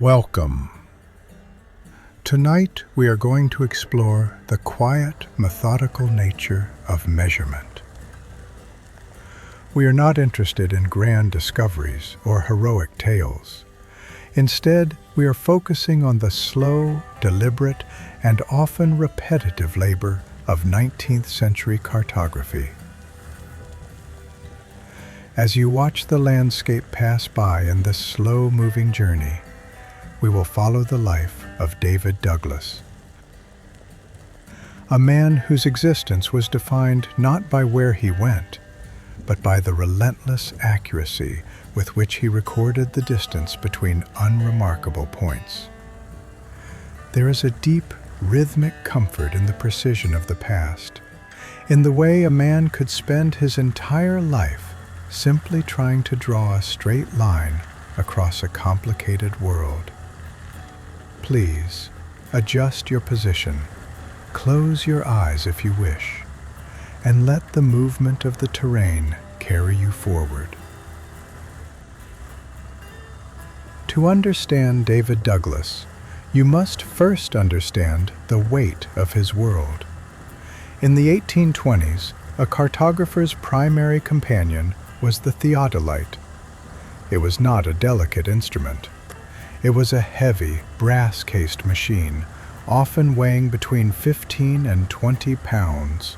Welcome. Tonight we are going to explore the quiet, methodical nature of measurement. We are not interested in grand discoveries or heroic tales. Instead, we are focusing on the slow, deliberate, and often repetitive labor of 19th century cartography. As you watch the landscape pass by in this slow-moving journey, we will follow the life of David Douglas, a man whose existence was defined not by where he went, but by the relentless accuracy with which he recorded the distance between unremarkable points. There is a deep, rhythmic comfort in the precision of the past, in the way a man could spend his entire life simply trying to draw a straight line across a complicated world. Please, adjust your position, close your eyes if you wish, and let the movement of the terrain carry you forward. To understand David Douglas, you must first understand the weight of his world. In the 1820s, a cartographer's primary companion was the theodolite. It was not a delicate instrument. It was a heavy, brass-cased machine, often weighing between 15 and 20 pounds.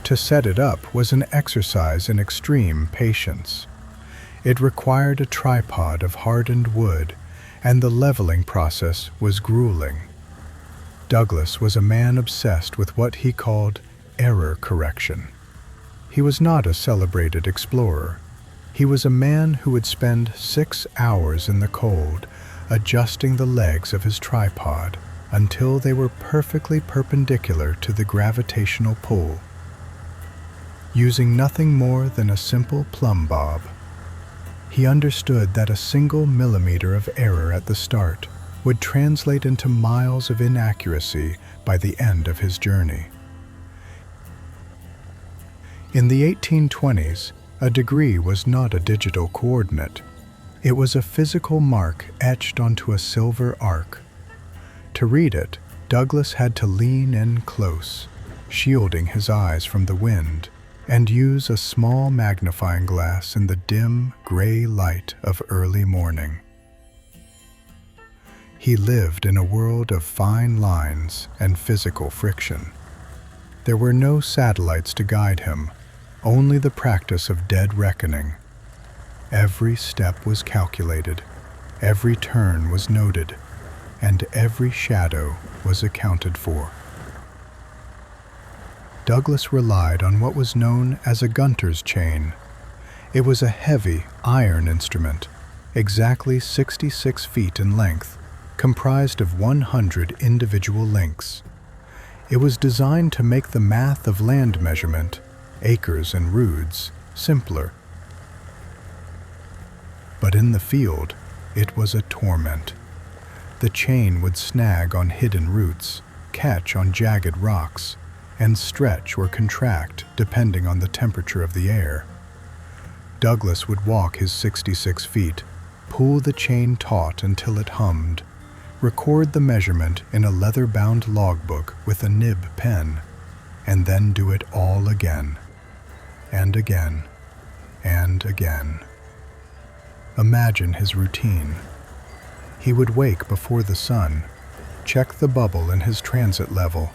To set it up was an exercise in extreme patience. It required a tripod of hardened wood, and the leveling process was grueling. Douglas was a man obsessed with what he called error correction. He was not a celebrated explorer. He was a man who would spend 6 hours in the cold, adjusting the legs of his tripod until they were perfectly perpendicular to the gravitational pull. Using nothing more than a simple plumb bob, he understood that a single millimeter of error at the start would translate into miles of inaccuracy by the end of his journey. In the 1820s, a degree was not a digital coordinate. It was a physical mark etched onto a silver arc. To read it, Douglas had to lean in close, shielding his eyes from the wind, and use a small magnifying glass in the dim, gray light of early morning. He lived in a world of fine lines and physical friction. There were no satellites to guide him, only the practice of dead reckoning. Every step was calculated, every turn was noted, and every shadow was accounted for. Douglas relied on what was known as a Gunter's chain. It was a heavy iron instrument, exactly 66 feet in length, comprised of 100 individual links. It was designed to make the math of land measurement, acres and roods, simpler. But in the field, it was a torment. The chain would snag on hidden roots, catch on jagged rocks, and stretch or contract depending on the temperature of the air. Douglas would walk his 66 feet, pull the chain taut until it hummed, record the measurement in a leather-bound logbook with a nib pen, and then do it all again, and again, and again. Imagine his routine. He would wake before the sun, check the bubble in his transit level,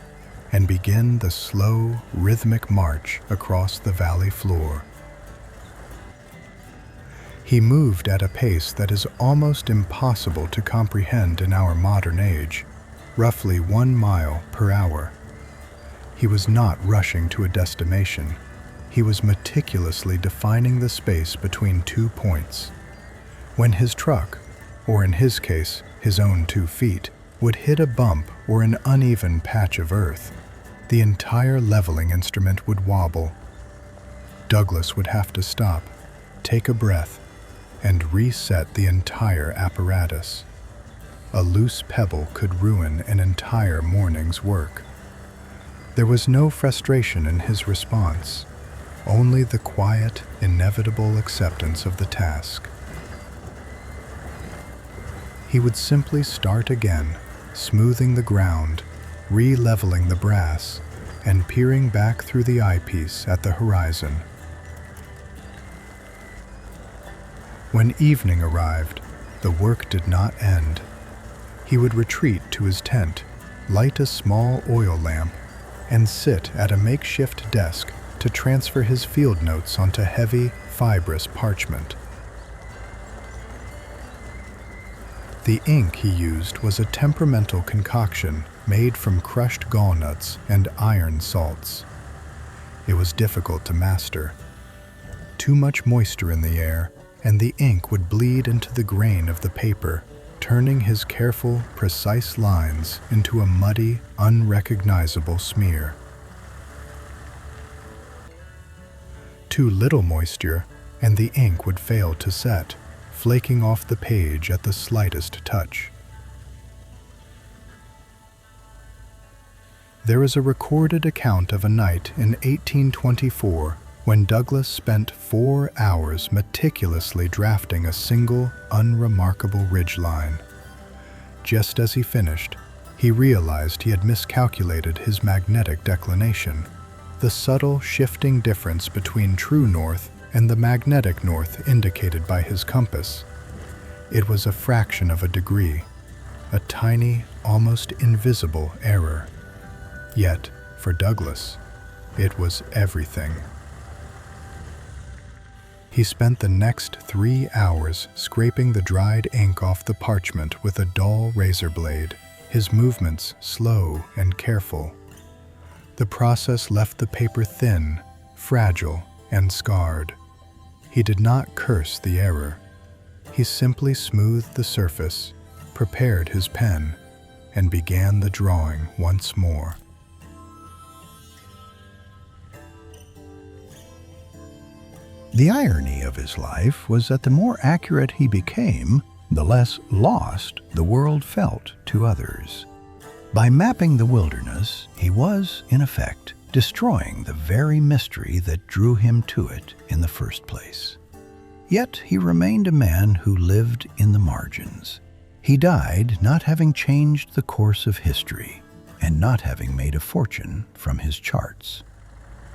and begin the slow, rhythmic march across the valley floor. He moved at a pace that is almost impossible to comprehend in our modern age, roughly 1 mile per hour. He was not rushing to a destination. He was meticulously defining the space between 2 points. When his truck, or in his case, his own 2 feet, would hit a bump or an uneven patch of earth, the entire leveling instrument would wobble. Douglas would have to stop, take a breath, and reset the entire apparatus. A loose pebble could ruin an entire morning's work. There was no frustration in his response, only the quiet, inevitable acceptance of the task. He would simply start again, smoothing the ground, re-leveling the brass, and peering back through the eyepiece at the horizon. When evening arrived, the work did not end. He would retreat to his tent, light a small oil lamp, and sit at a makeshift desk to transfer his field notes onto heavy, fibrous parchment. The ink he used was a temperamental concoction made from crushed gallnuts and iron salts. It was difficult to master. Too much moisture in the air, and the ink would bleed into the grain of the paper, turning his careful, precise lines into a muddy, unrecognizable smear. Too little moisture, and the ink would fail to set, flaking off the page at the slightest touch. There is a recorded account of a night in 1824 when Douglas spent 4 hours meticulously drafting a single, unremarkable ridgeline. Just as he finished, he realized he had miscalculated his magnetic declination, the subtle shifting difference between true north and the magnetic north indicated by his compass. It was a fraction of a degree, a tiny, almost invisible error. Yet, for Douglas, it was everything. He spent the next 3 hours scraping the dried ink off the parchment with a dull razor blade, his movements slow and careful. The process left the paper thin, fragile, and scarred. He did not curse the error. He simply smoothed the surface, prepared his pen, and began the drawing once more. The irony of his life was that the more accurate he became, the less lost the world felt to others. By mapping the wilderness, he was, in effect, destroying the very mystery that drew him to it in the first place. Yet he remained a man who lived in the margins. He died not having changed the course of history and not having made a fortune from his charts.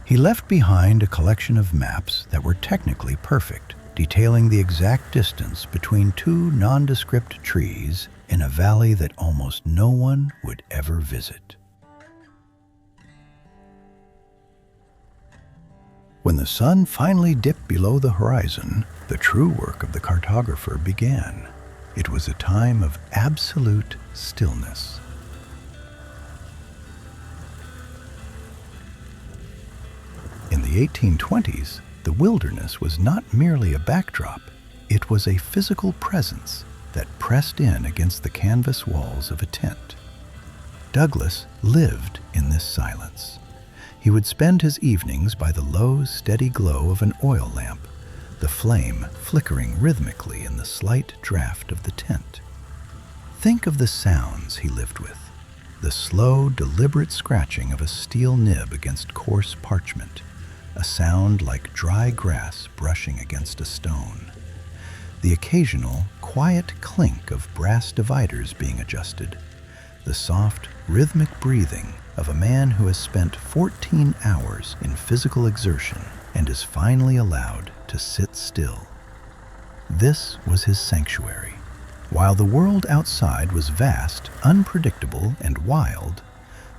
He left behind a collection of maps that were technically perfect, detailing the exact distance between 2 nondescript trees in a valley that almost no one would ever visit. When the sun finally dipped below the horizon, the true work of the cartographer began. It was a time of absolute stillness. In the 1820s, the wilderness was not merely a backdrop, it was a physical presence that pressed in against the canvas walls of a tent. Douglas lived in this silence. He would spend his evenings by the low, steady glow of an oil lamp, the flame flickering rhythmically in the slight draft of the tent. Think of the sounds he lived with. The slow, deliberate scratching of a steel nib against coarse parchment, a sound like dry grass brushing against a stone. The occasional, quiet clink of brass dividers being adjusted. The soft, rhythmic breathing of a man who has spent 14 hours in physical exertion and is finally allowed to sit still. This was his sanctuary. While the world outside was vast, unpredictable, and wild,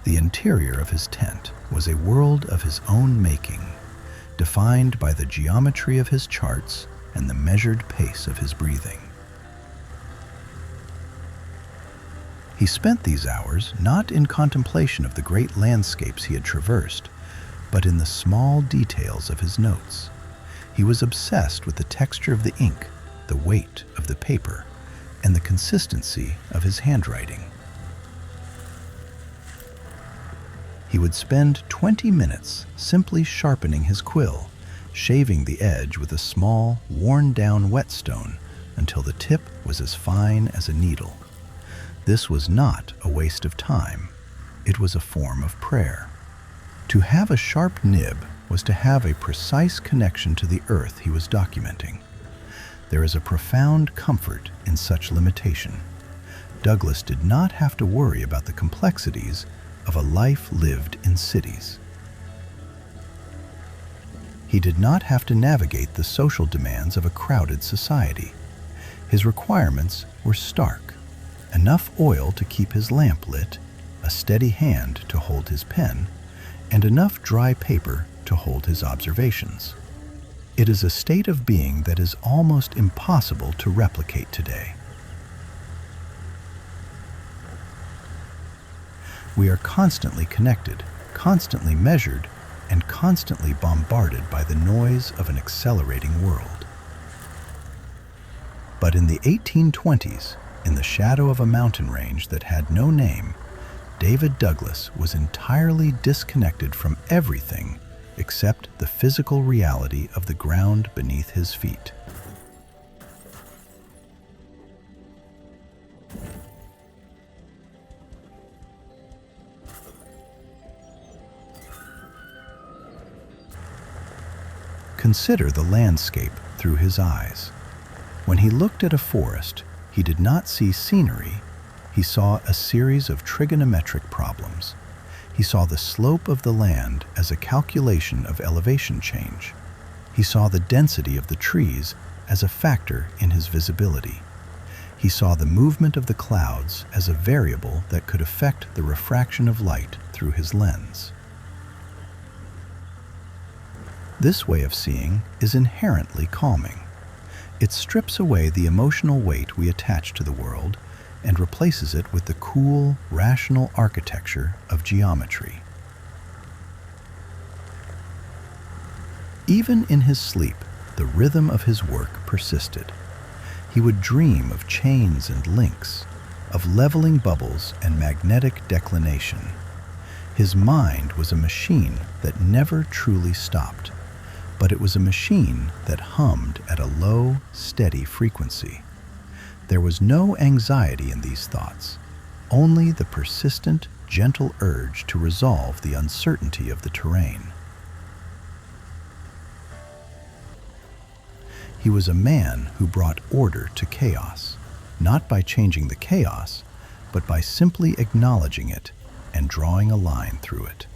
the interior of his tent was a world of his own making, defined by the geometry of his charts and the measured pace of his breathing. He spent these hours not in contemplation of the great landscapes he had traversed, but in the small details of his notes. He was obsessed with the texture of the ink, the weight of the paper, and the consistency of his handwriting. He would spend 20 minutes simply sharpening his quill, shaving the edge with a small, worn-down whetstone until the tip was as fine as a needle. This was not a waste of time. It was a form of prayer. To have a sharp nib was to have a precise connection to the earth he was documenting. There is a profound comfort in such limitation. Douglas did not have to worry about the complexities of a life lived in cities. He did not have to navigate the social demands of a crowded society. His requirements were stark: enough oil to keep his lamp lit, a steady hand to hold his pen, and enough dry paper to hold his observations. It is a state of being that is almost impossible to replicate today. We are constantly connected, constantly measured, and constantly bombarded by the noise of an accelerating world. But in the 1820s, in the shadow of a mountain range that had no name, David Douglas was entirely disconnected from everything except the physical reality of the ground beneath his feet. Consider the landscape through his eyes. When he looked at a forest, he did not see scenery. He saw a series of trigonometric problems. He saw the slope of the land as a calculation of elevation change. He saw the density of the trees as a factor in his visibility. He saw the movement of the clouds as a variable that could affect the refraction of light through his lens. This way of seeing is inherently calming. It strips away the emotional weight we attach to the world and replaces it with the cool, rational architecture of geometry. Even in his sleep, the rhythm of his work persisted. He would dream of chains and links, of leveling bubbles and magnetic declination. His mind was a machine that never truly stopped, but it was a machine that hummed at a low, steady frequency. There was no anxiety in these thoughts, only the persistent, gentle urge to resolve the uncertainty of the terrain. He was a man who brought order to chaos, not by changing the chaos, but by simply acknowledging it and drawing a line through it.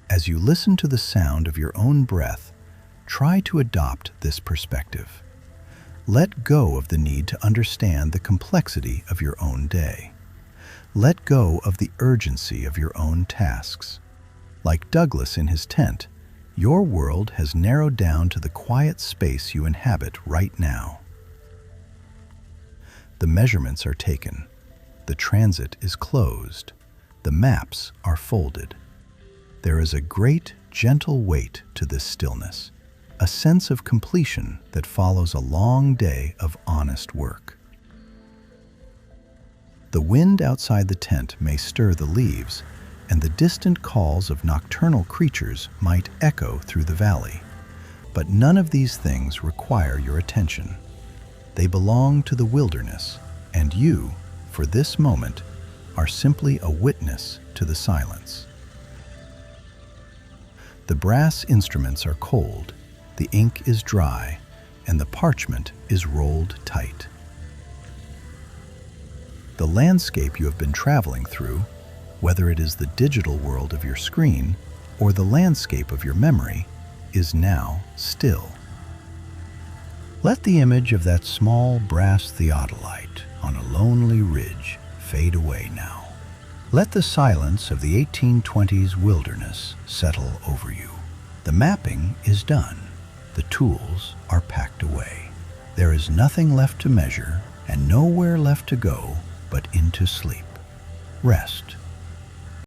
As you listen to the sound of your own breath, try to adopt this perspective. Let go of the need to understand the complexity of your own day. Let go of the urgency of your own tasks. Like Douglas in his tent, your world has narrowed down to the quiet space you inhabit right now. The measurements are taken. The transit is closed. The maps are folded. There is a great, gentle weight to this stillness, a sense of completion that follows a long day of honest work. The wind outside the tent may stir the leaves, and the distant calls of nocturnal creatures might echo through the valley. But none of these things require your attention. They belong to the wilderness, and you, for this moment, are simply a witness to the silence. The brass instruments are cold, the ink is dry, and the parchment is rolled tight. The landscape you have been traveling through, whether it is the digital world of your screen or the landscape of your memory, is now still. Let the image of that small brass theodolite on a lonely ridge fade away now. Let the silence of the 1820s wilderness settle over you. The mapping is done. The tools are packed away. There is nothing left to measure and nowhere left to go but into sleep. Rest